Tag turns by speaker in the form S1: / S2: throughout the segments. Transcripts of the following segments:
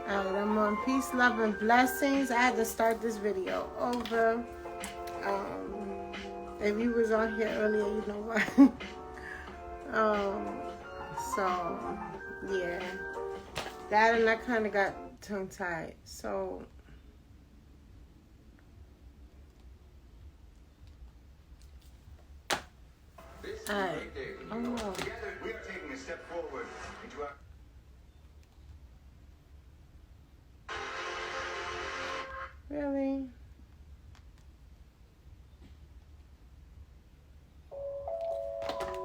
S1: Alright, I'm on peace, love, and blessings. I had to start this video over. If you was on here earlier, you know why. So, yeah. That and I kind of got tongue-tied. So, alright. Oh, no.
S2: Together, we are taking a step forward into our...
S1: Really?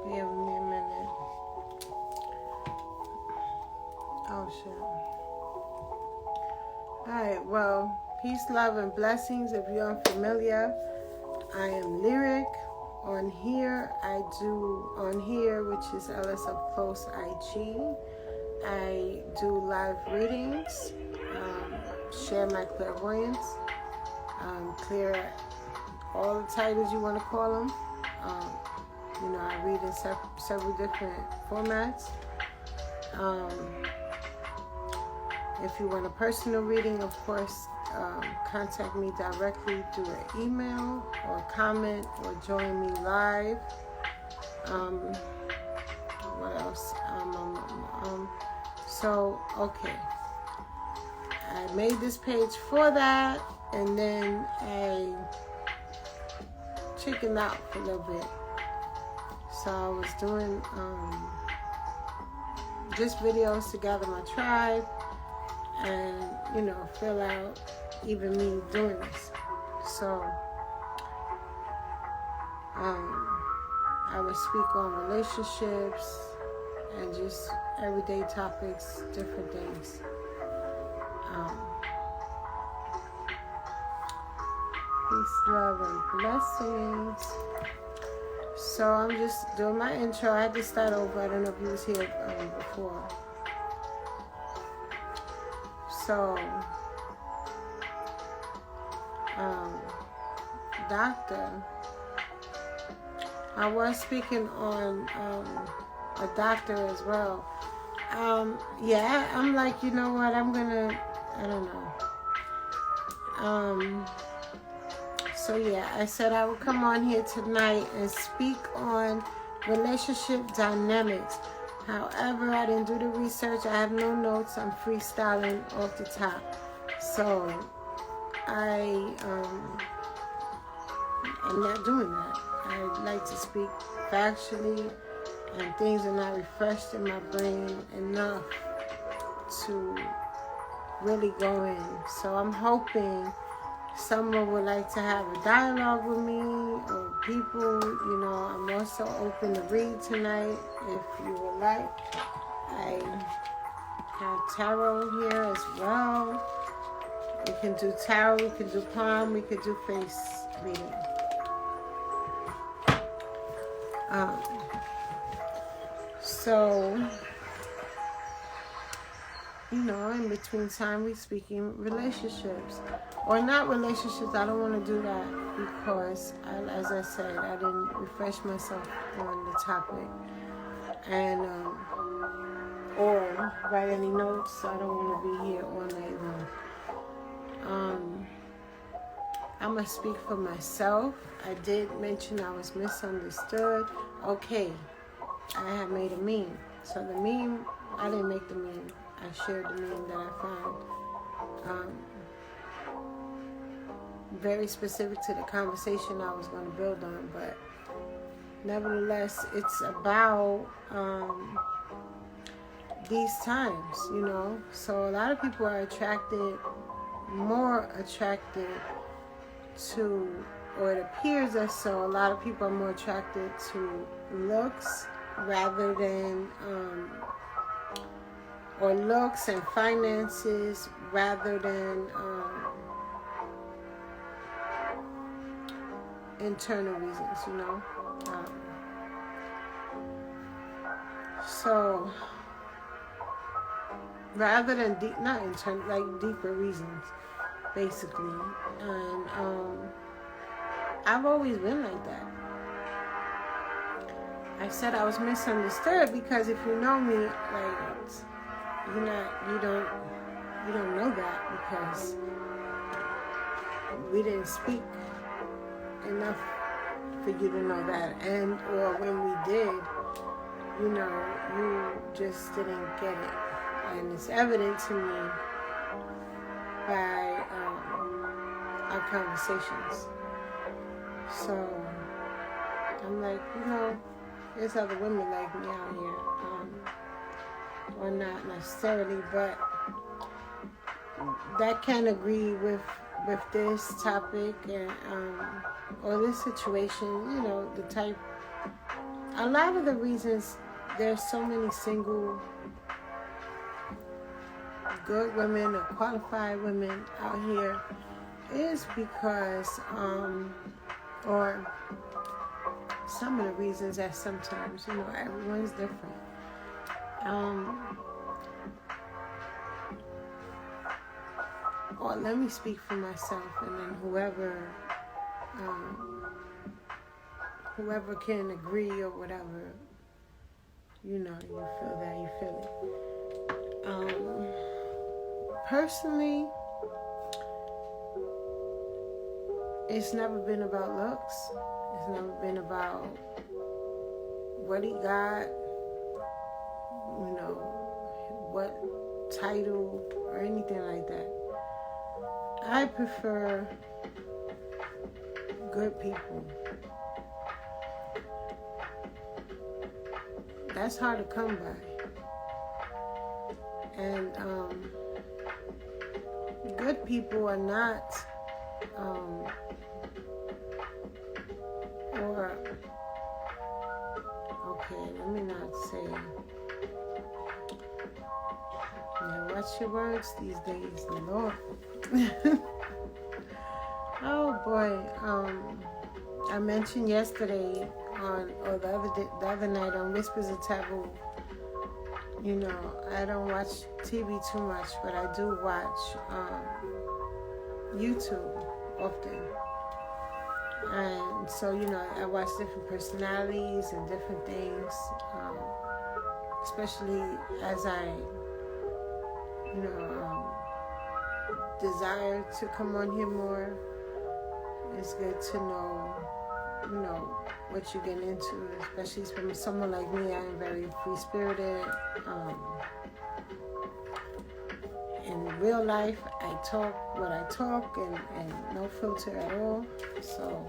S1: Give me a minute. Oh, shit. Alright, well, peace, love, and blessings. If you're unfamiliar, I am Lyric. On here, which is LS Up Close IG. I do live readings, share my clairvoyance, clear all the titles you want to call them. I read in several different formats. If you want a personal reading, of course, contact me directly through an email or comment or join me live. What else? Okay. I made this page for that, and then I chickened out for a little bit. So I was doing just videos to gather my tribe and, fill out even me doing this. So I would speak on relationships and just everyday topics, different things. Peace, love, and blessings. So I'm just doing my intro. I had to start over. I don't know if you was here before. So, doctor, I was speaking on a doctor as well. I'm like, you know what, I don't know. So yeah, I said I would come on here tonight and speak on relationship dynamics. However, I didn't do the research. I have no notes. I'm freestyling off the top. So I'm not doing that. I like to speak factually, and things are not refreshed in my brain enough to really go in. So I'm hoping someone would like to have a dialogue with me, or people, I'm also open to read tonight if you would like. I have tarot here as well. We can do tarot, we can do palm, we can do face reading. In between time we speaking relationships. Or not relationships, I don't want to do that because, as I said, I didn't refresh myself on the topic. And, or write any notes. I don't want to be here all night long. I'm going to speak for myself. I did mention I was misunderstood. Okay, I have made a meme. So the meme, I didn't make the meme. I shared the meme that I found. Very specific to the conversation I was going to build on, but nevertheless, it's about these times, So a lot of people are more attracted to, or it appears as so, a lot of people are more attracted to looks rather than, or looks and finances rather than internal reasons, so rather than deeper reasons, basically. And I've always been like that. I said I was misunderstood because if you know me, you don't know that because we didn't speak enough for you to know that, and or when we did, you know, you just didn't get it, and it's evident to me by our conversations. So I'm like, you know, there's other women like me out here, or not necessarily, but that can agree with this topic and or this situation. You know, the type. A lot of the reasons there's so many single good women or qualified women out here is because or some of the reasons that sometimes, you know, everyone's different. Or let me speak for myself, and then whoever can agree or whatever, you know, you feel that, you feel it. Personally, it's never been about looks. It's never been about what he got, you know, what title or anything like that. I prefer good people. That's hard to come by. And good people are not let me not say. Now, watch your words these days, the Lord. Oh boy, I mentioned yesterday the other night on Whispers of Taboo. You know, I don't watch TV too much, but I do watch YouTube often. And so, you know, I watch different personalities and different things, especially as I, you know, desire to come on here more. It's good to know, you know, what you get into, especially from someone like me. I am very free-spirited. In real life, I talk what I talk and no filter at all. So,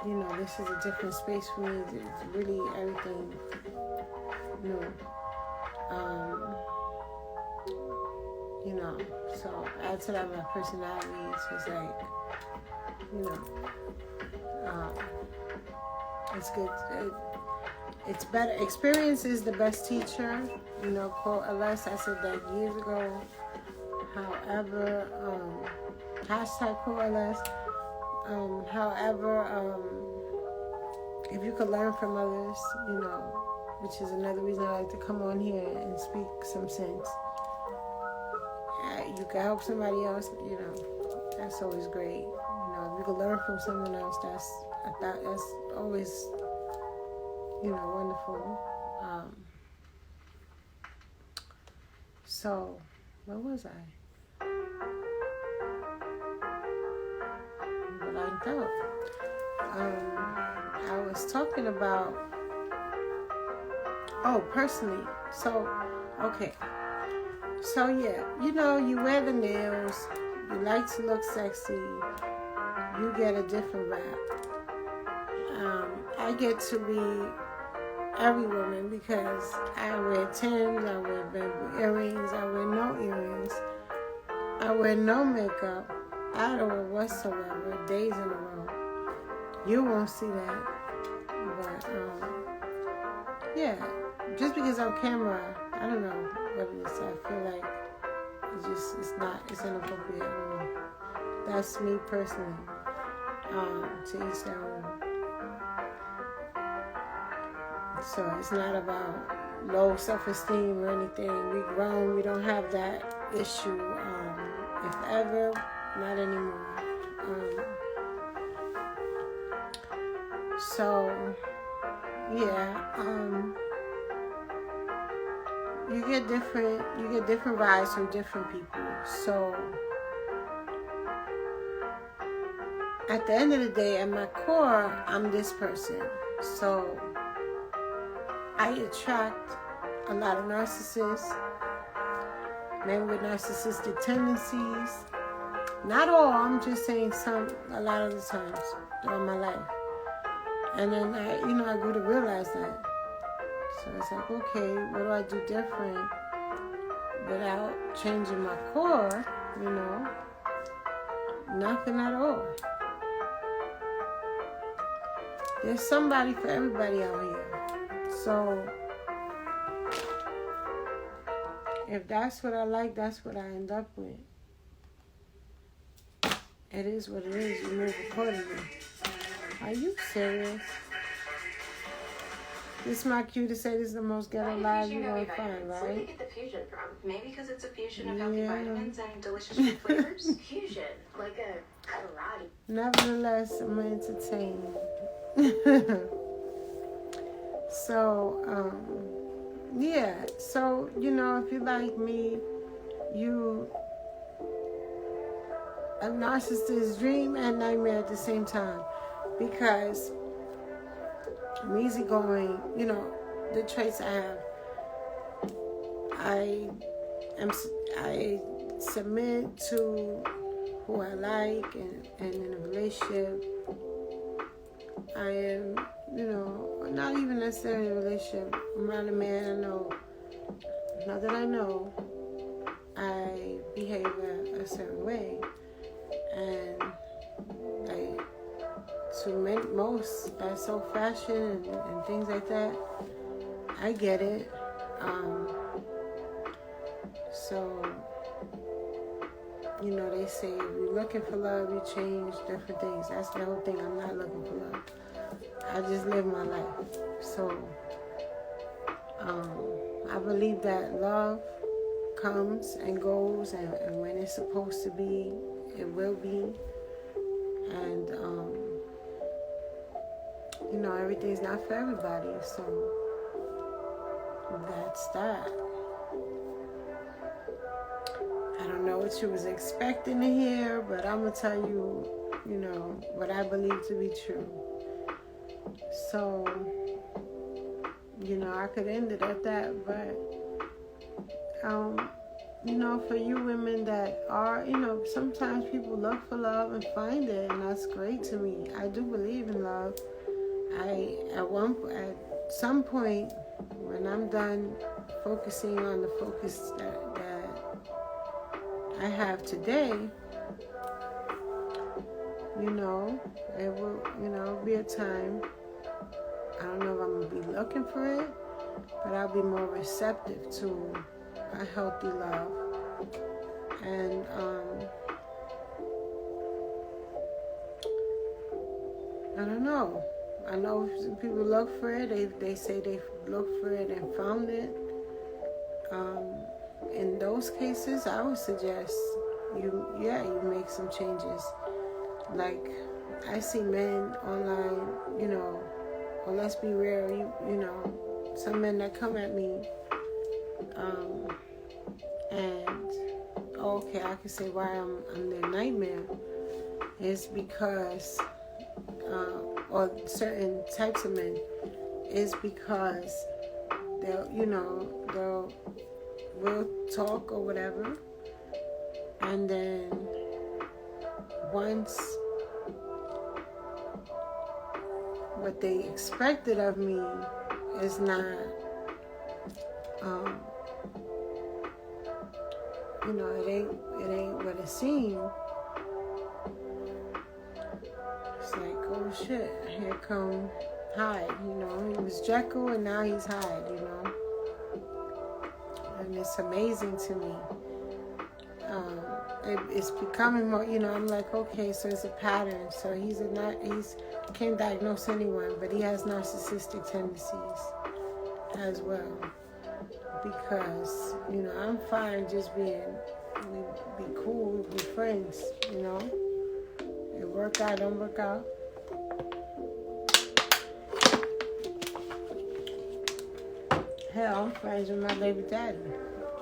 S1: you know, this is a different space for me. It's really everything new. You know, so add to that my personality. It's just like, you know, it's good. It's better. Experience is the best teacher. You know, quote Aless, I said that years ago. However, hashtag quote Aless. However, if you could learn from others, you know, which is another reason I like to come on here and speak some sense. You can help somebody else, you know, that's always great. You know, if you can learn from someone else, that's always, you know, wonderful. So, where was I? Blanked out. I was talking about, personally. So, okay. So, yeah, you know, you wear the nails, you like to look sexy, you get a different rap. I get to be every woman because I wear Timbs, I wear bamboo earrings, I wear no earrings, I wear no makeup, outerwear whatsoever, days in a row. You won't see that, but yeah, just because on camera, I don't know what it is. I feel like it's inappropriate. I don't know. That's me personally. To each their own. So it's not about low self-esteem or anything. We grown. We don't have that issue. If ever, not anymore. So, yeah. you get different vibes from different people. So at the end of the day, at my core, I'm this person. So I attract a lot of narcissists, men with narcissistic tendencies. Not all, I'm just saying a lot of the times throughout my life. And then I grew to realize that. So it's like, okay, what do I do different without changing my core? Nothing at all. There's somebody for everybody out here. So if that's what I like, that's what I end up with. It is what it is. You move accordingly. Are you serious? This is my cue to say this is the most ghetto live you're going to find, right?
S3: Where do you get the fusion from? Maybe because it's a fusion of healthy vitamins and delicious fruit flavors? Fusion, like a karate.
S1: Nevertheless, I'm entertained. So, yeah. So, if you like me, a narcissist's dream and nightmare at the same time. Because I'm easygoing, the traits I have. I submit to who I like and in a relationship. I am, not even necessarily in a relationship. I'm around a man I know. Not that I know, I behave a certain way. And most that's so fashion and things like that. I get it. So they say if you're looking for love, you change different things. That's the whole thing. I'm not looking for love. I just live my life. So I believe that love comes and goes, and when it's supposed to be, it will be. And everything's not for everybody, so that's that. I don't know what you was expecting to hear, but I'm gonna tell you, what I believe to be true. So, I could end it at that, but for you women that are, sometimes people look for love and find it, and that's great to me. I do believe in love. At some point, when I'm done focusing on the focus that I have today, it will, be a time. I don't know if I'm gonna be looking for it, but I'll be more receptive to a healthy love. And I don't know. I know people look for it. They say they looked for it and found it. In those cases, I would suggest you make some changes. Like, I see men online, or let's be real, some men that come at me, and okay, I can say why I'm their nightmare is because, or certain types of men, is because we'll talk or whatever, and then once what they expected of me is not, it ain't what it seemed. It's like, oh shit, here come Hyde, he was Jekyll and now he's Hyde, and it's amazing to me. It's becoming more, I'm like, okay, so it's a pattern. So he can't diagnose anyone, but he has narcissistic tendencies as well. Because, I'm fine just be cool, be friends, It work out, don't work out. Hell, I'm friends with my baby daddy.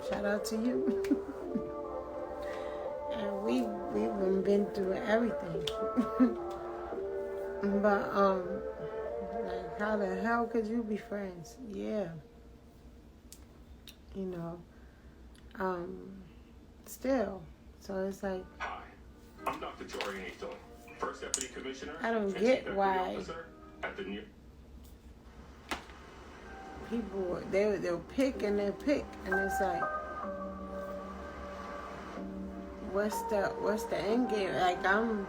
S1: Shout out to you. And we've been through everything. But like, how the hell could you be friends? Yeah. You know. Still. So it's like,
S4: Hi, I'm Dr. Tori Nathan, First Deputy Commissioner.
S1: I don't
S4: and
S1: get
S4: Chief
S1: why
S4: Deputy Officer at the New.
S1: people, they'll pick and they'll pick, and it's like, what's the end game? Like, I'm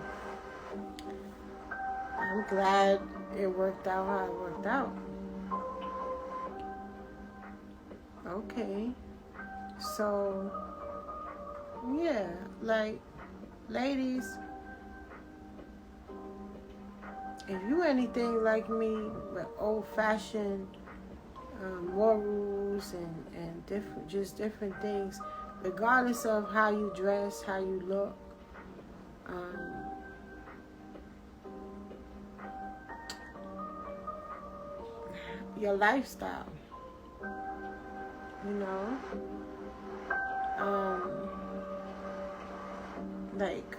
S1: glad it worked out how it worked out. Okay, so yeah, like, ladies, if you anything like me with old-fashioned morals and different things, regardless of how you dress, how you look, your lifestyle, you know, like,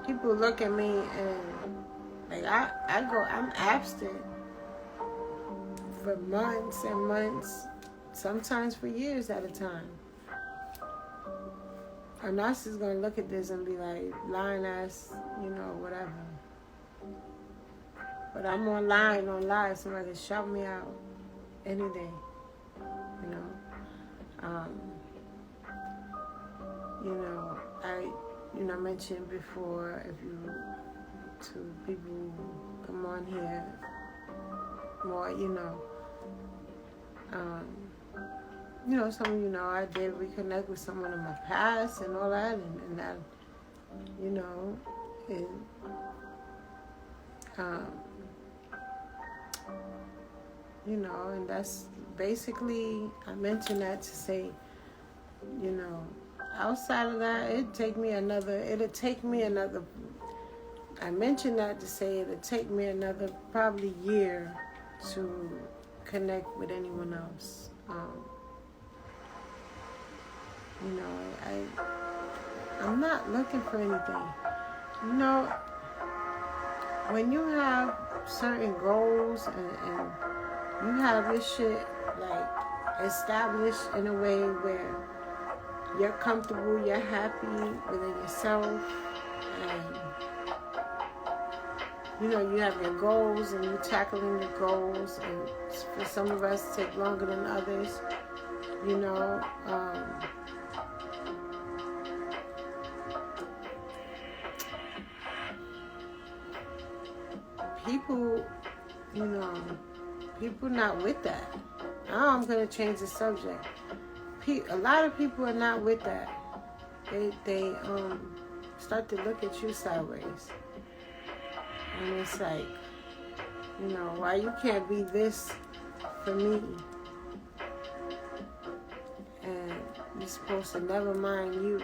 S1: people look at me and like I'm absent for months and months, sometimes for years at a time. A nurse is gonna look at this and be like, lying ass, you know, whatever. But I'm online, on live, somebody can shout me out any day, you know. I mentioned before, if you, to people who come on here more, some of you know I did reconnect with someone in my past and all that, and that, and that's basically, I mentioned that to say, outside of that, I mentioned that to say it'll take me another probably year to connect with anyone else. I'm not looking for anything. When you have certain goals and you have this shit like established in a way where you're comfortable, you're happy within yourself, and you have your goals and you're tackling your goals, and for some of us it take longer than others, people not with that. Now I'm going to change the subject. A lot of people are not with that. They start to look at you sideways. And it's like, why you can't be this for me? And you're supposed to never mind you.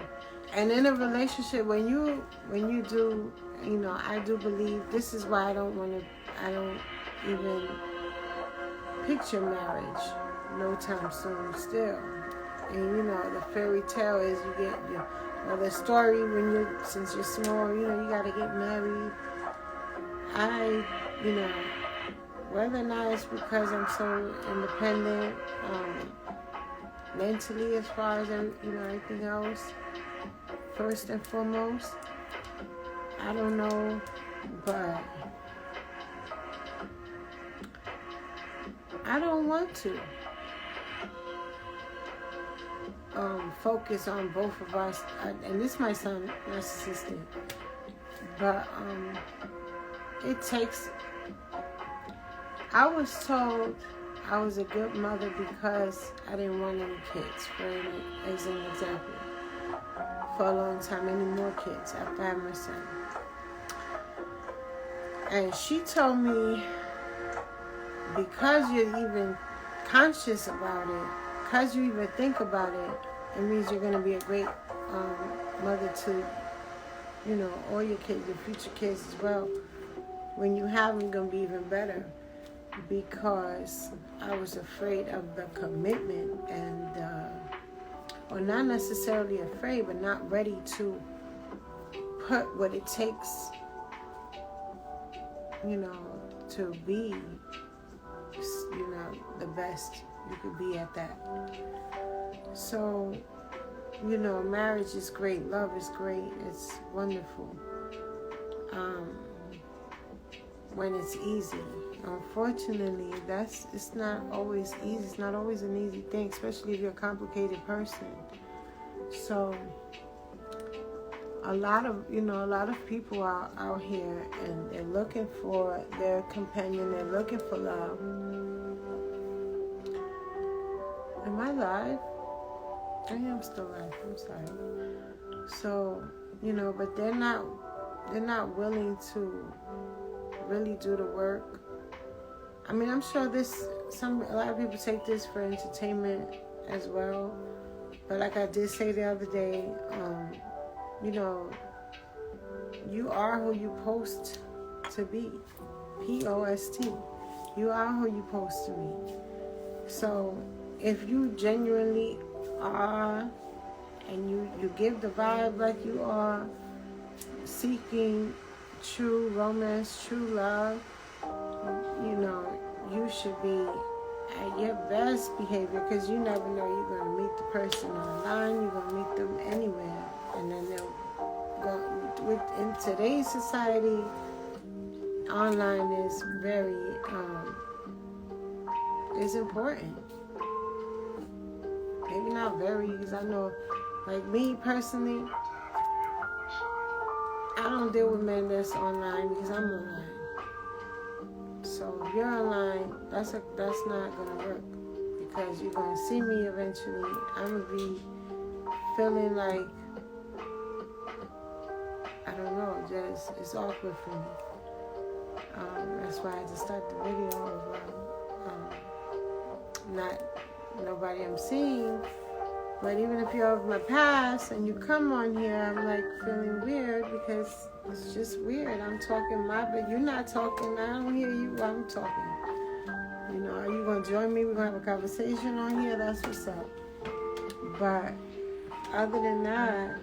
S1: And in a relationship, when you do, I do believe, this is why I don't even picture marriage no time soon still. And the fairy tale is you get the story since you're small, you gotta get married. Whether or not it's because I'm so independent, mentally, as far as everything else, first and foremost, I don't know, but I don't want to focus on both of us, and this might sound narcissistic, but it takes. I was told I was a good mother because I didn't want any kids, as an example, for a long time, any more kids after I had my son. And she told me, because you're even conscious about it, because you even think about it, it means you're going to be a great mother to, all your kids, your future kids as well. When you have them, going to be even better. because I was afraid of the commitment and, or not necessarily afraid, but not ready to put what it takes, to be, the best you could be at that. So, marriage is great. Love is great. It's wonderful. When it's easy. Unfortunately, it's not always easy. It's not always an easy thing, especially if you're a complicated person. So, a lot of people are out here and they're looking for their companion. They're looking for love. Am I live? I am still live. I'm sorry. So, but they're not willing to really do the work. I mean, I'm sure a lot of people take this for entertainment as well. But like I did say the other day, you are who you post to be. P-O-S-T. You are who you post to be. So if you genuinely are, and you give the vibe like you are seeking true romance, true love, you should be at your best behavior, because you never know, you're going to meet the person online, you're going to meet them anywhere, and then they'll go. In today's society, online is very is important. Maybe not very, because I know, like me personally, I don't deal with men that's online because I'm online. So if you're online, that's not gonna work, because you're gonna see me eventually. I'm gonna be feeling like, I don't know, just it's awkward for me. That's why I had to start the video of not nobody I'm seeing. But even if you're of my past and you come on here, I'm like feeling weird, because it's just weird. I'm talking but you're not talking. I don't hear you. I'm talking. Are you going to join me? We're going to have a conversation on here. That's what's up. But other than that,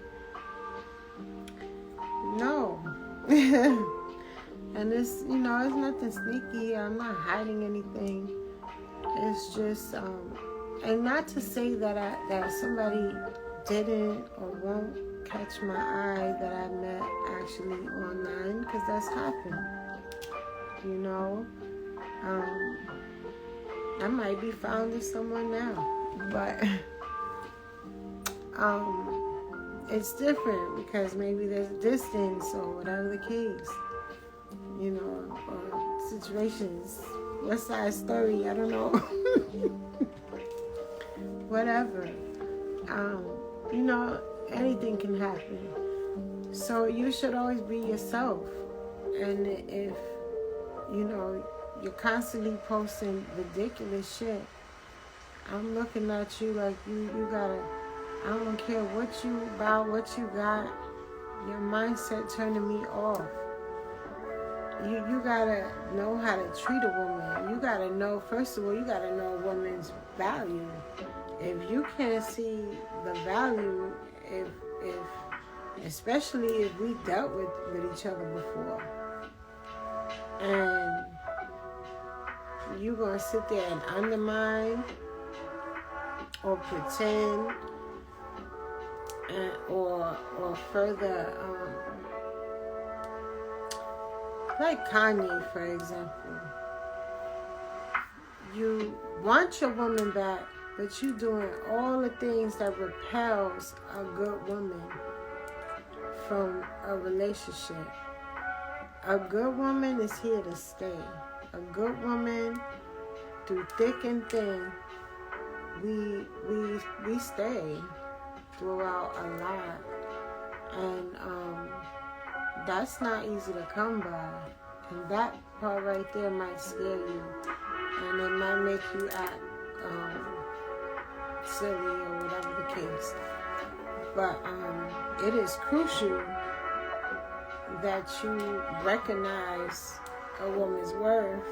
S1: no. And it's, it's nothing sneaky. I'm not hiding anything. It's just, and not to say that somebody didn't or won't catch my eye that I met actually online, because that's happened. I might be found in someone now, but it's different, because maybe there's a distance or whatever the case, or situations. West Side Story, I don't know. Whatever. Anything can happen. So you should always be yourself. And if, you're constantly posting ridiculous shit, I'm looking at you like you gotta, I don't care what you got, your mindset turning me off. You gotta know how to treat a woman. You gotta know, first of all, you gotta know a woman's value. If you can't see the value, if especially if we dealt with each other before, and you gonna sit there and undermine or pretend, or further, like Kanye, for example. You want your woman back, but you doing all the things that repels a good woman from a relationship. A good woman is here to stay. A good woman, through thick and thin, we stay throughout a lot. And that's not easy to come by. And that part right there might scare you. And it might make you act silly or whatever the case. But it is crucial that you recognize a woman's worth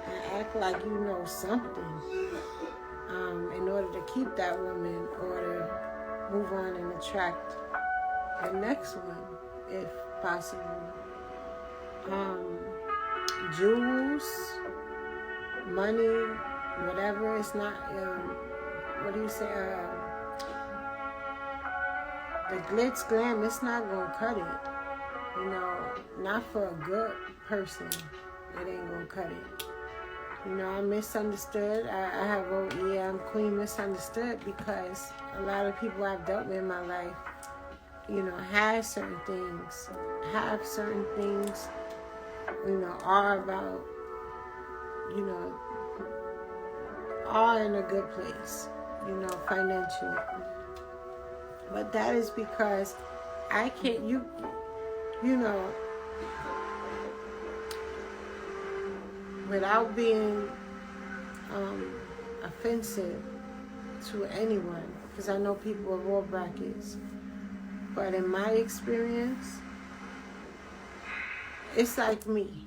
S1: and act like you know something in order to keep that woman or to move on and attract the next one, if possible. Jewels, money, whatever. It's not, what do you say, the glitz glam, it's not going to cut it. You know, not for a good person. It ain't going to cut it. You know, I'm misunderstood. I have, I'm Queen Misunderstood, because a lot of people I've dealt with in my life, you know, have certain things, you know, are about, you know, are in a good place, you know, financially. But that is because I can't, you know, without being offensive to anyone, because I know people of all brackets, but in my experience, it's like me,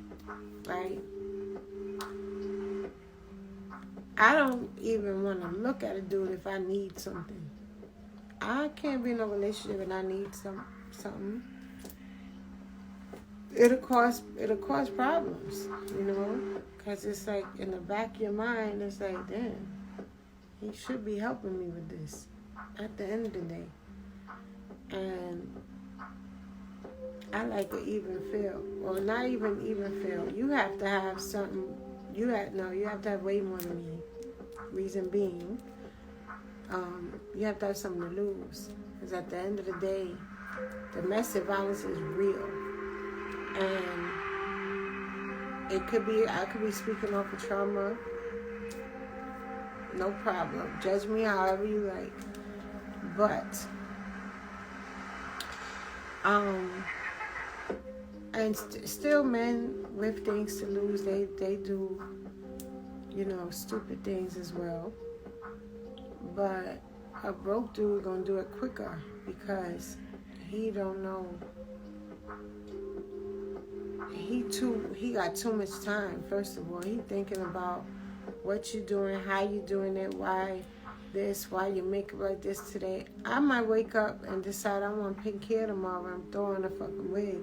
S1: right? I don't even want to look at a dude if I need something. I can't be in a relationship and I need something. It'll cause problems, you know, because it's like in the back of your mind, it's like, damn, he should be helping me with this at the end of the day. And I like an even feel, or not even feel. You have to have something. You have to have way more than me. Reason being, you have to have something to lose. Because at the end of the day, domestic violence is real. And I could be speaking off of trauma. No problem. Judge me however you like. But, and still men with things to lose, they do, you know, stupid things as well. But a broke dude gonna do it quicker because he don't know. He got too much time. First of all, he thinking about what you doing, how you doing it, why this, why you make it like this today. I might wake up and decide I want pink hair tomorrow. I'm throwing a fucking wig,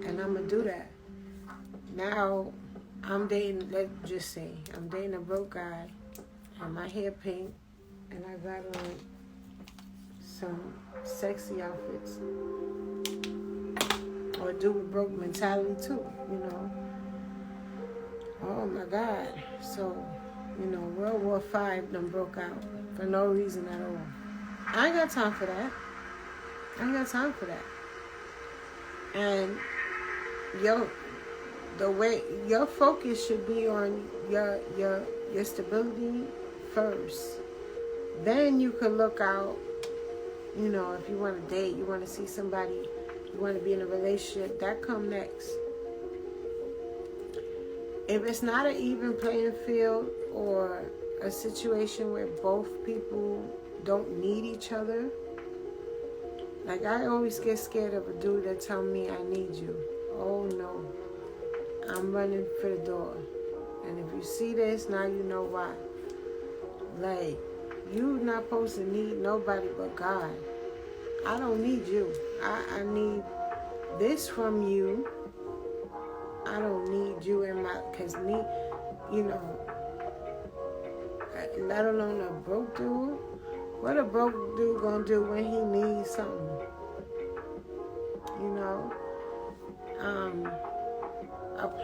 S1: and I'm gonna do that. Now I'm dating. Let's just say I'm dating a broke guy, and my hair pink, and I got on some sexy outfits. Or do with broke mentality too, you know. Oh my God. So, you know, World War V done broke out for no reason at all. I ain't got time for that. And your focus should be on your stability first. Then you can look out, you know, if you want to date, you want to see somebody, you want to be in a relationship, that come next. If it's not an even playing field or a situation where both people don't need each other, like I always get scared of a dude that tell me I need you. Oh no, I'm running for the door. And if you see this, now you know why. Like, you not supposed to need nobody but God. I don't need you. I need this from you. I don't need you in my, because me, you know, let alone a broke dude. What a broke dude gonna do when he needs something? You know?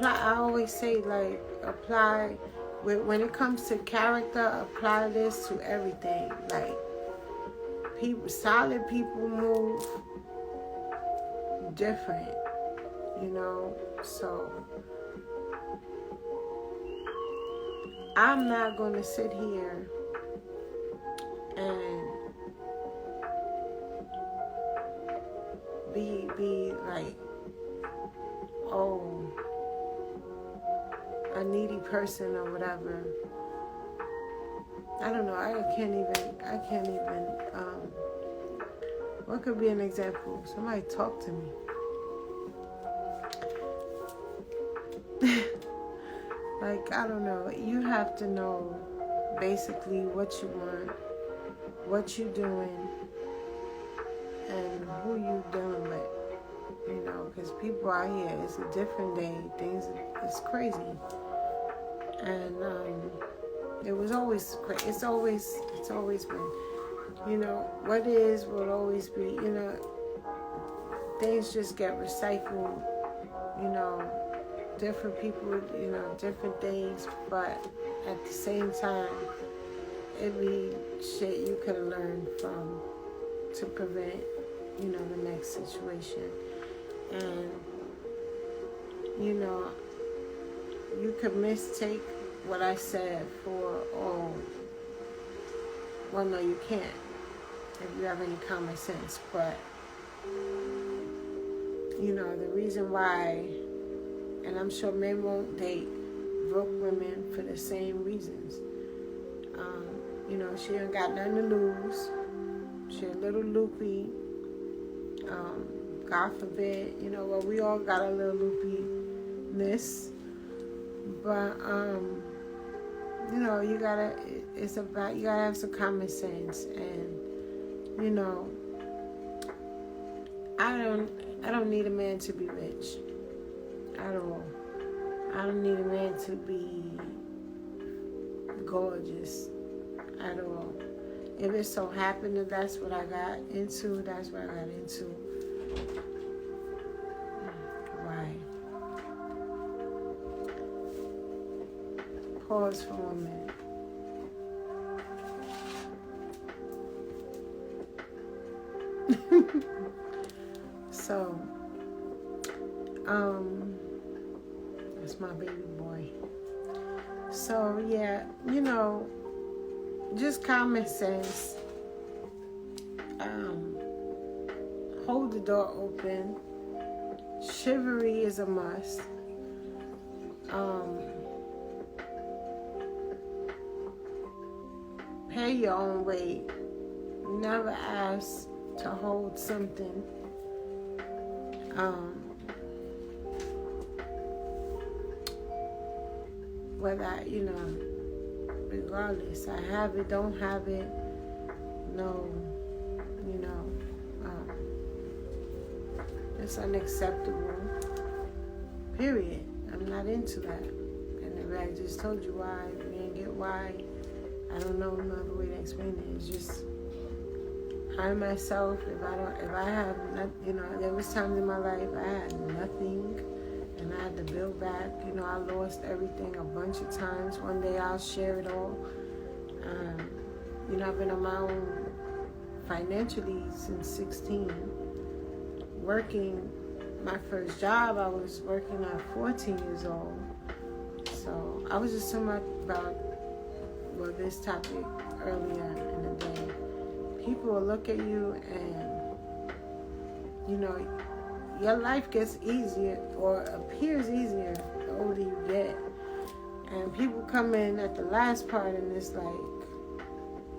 S1: I always say, like, apply, when it comes to character, apply this to everything. Like, solid people move different, you know. So I'm not going to sit here and be like, oh, a needy person or whatever. I don't know. I can't even. What could be an example? Somebody talk to me. Like, I don't know, you have to know basically what you want, what you doing, and who you dealing with. You know, because people out here, it's a different day. Things, it's crazy. And it was always crazy. It's always been. You know, what is will always be. You know, things just get recycled. You know, different people. You know, different things. But at the same time, it be shit you could have learned from to prevent, you know, the next situation. And, you know, you could mistake what I said for, oh, well, no, you can't, if you have any common sense. But, you know, the reason why, and I'm sure men won't date broke women for the same reasons. You know, she ain't got nothing to lose. She a little loopy. God forbid, you know, well, we all got a little loopiness, but, you know, you gotta have some common sense, and, you know, I don't need a man to be rich at all. I don't need a man to be gorgeous at all. If it so happened that that's what I got into, that's what I got into. Why? Pause for 1 minute. So, that's my baby boy. So, yeah, you know, just common sense. Hold the door open. Chivalry is a must. Pay your own weight. Never ask to hold something. Whether, you know, regardless, I have it, don't have it, no, you know, it's unacceptable, period. I'm not into that. And if I just told you why, you didn't get why, I don't know another way to explain it. It's just, I myself, if I have not, you know, there was times in my life I had nothing, and I had to build back. You know, I lost everything a bunch of times. One day I'll share it all. You know, I've been on my own financially since 16. Working, my first job, I was working at 14 years old. So I was just talking about this topic earlier in the day. People will look at you and, you know, your life gets easier or appears easier the older you get. And people come in at the last part and it's like,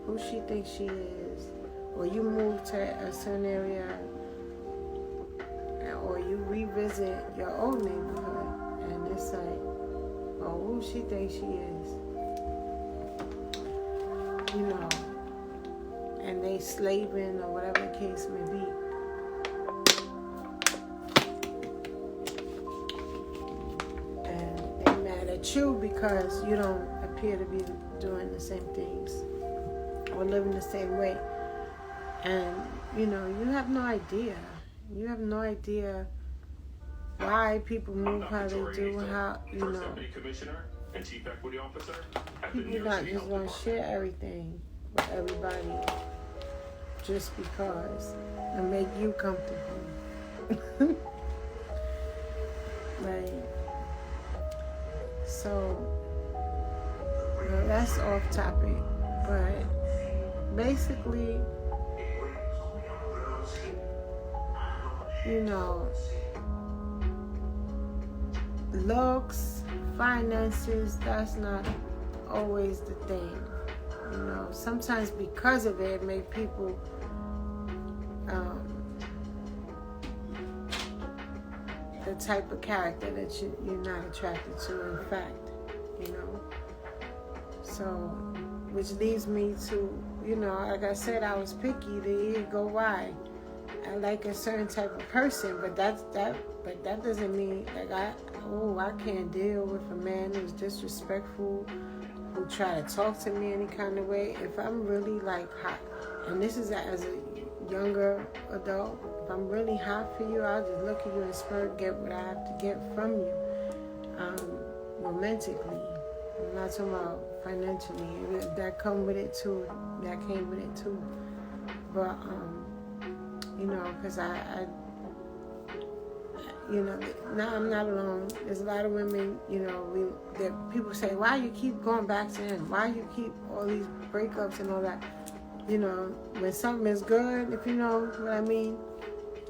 S1: who she thinks she is. Or you move to a certain area, or you revisit your old neighborhood and it's like, oh, who she thinks she is. You know, and they slaving or whatever the case may be. At you because you don't appear to be doing the same things or living the same way. And, you know, you have no idea. You have no idea why people move how they do, how, you know.
S4: Deputy Commissioner and Chief Equity Officer at the New
S1: People
S4: York
S1: not
S4: City
S1: just
S4: Health
S1: going to
S4: Department.
S1: share everything with everybody just because and make you comfortable. Like, so, you know, that's off topic, but basically, you know, looks, finances, that's not always the thing. You know, sometimes because of it, make people the type of character that you're not attracted to. In fact, you know. So, which leads me to, you know, like I said, I was picky. There you go. Why? I like a certain type of person, but that doesn't mean like I can't deal with a man who's disrespectful, who try to talk to me any kind of way. If I'm really like hot, and this is as a younger adult, if I'm really hot for you, I'll just look at you and spur, get what I have to get from you, romantically. I'm not talking about financially. That came with it too. But you know, because I you know, now I'm not alone. There's a lot of women, you know, that people say, why you keep going back to him? Why you keep all these breakups and all that? You know, when something is good, if you know what I mean,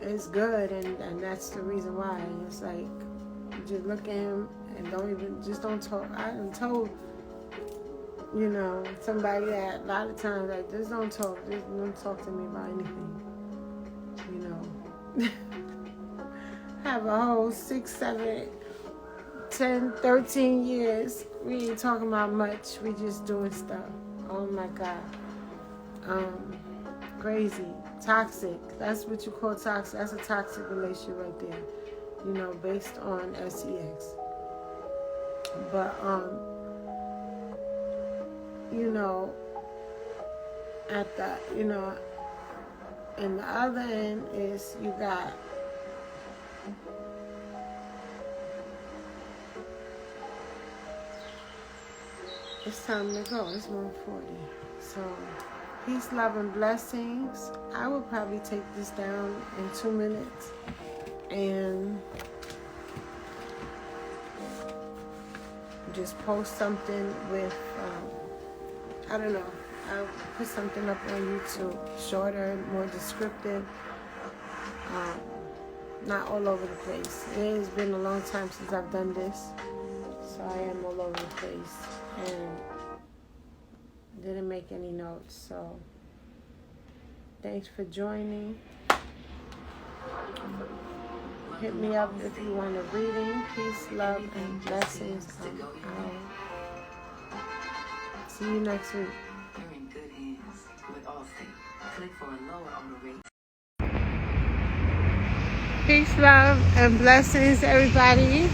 S1: it's good, and that's the reason why. And it's like, just look at him and don't talk. I'm told, you know, somebody that a lot of times, like, just don't talk to me about anything, you know. Have a whole 6, 7, 10, 13 years. We ain't talking about much. We just doing stuff. Oh my God. Crazy. Toxic. That's what you call toxic. That's a toxic relationship right there. You know, based on sex. But, you know, at the, you know, and the other end is you got it's time to go. It's 1:40. So, peace, love, and blessings. I will probably take this down in 2 minutes and just post something with, I don't know. I'll put something up on YouTube, shorter, more descriptive. Not all over the place. It has been a long time since I've done this, so I am all over the place and didn't make any notes. So thanks for joining. Hit me up if you want a reading. Peace, love, and blessings. See you next week.
S5: You're in good hands with Allstate. Click for a lower on the rate.
S1: Peace, love, and blessings, everybody.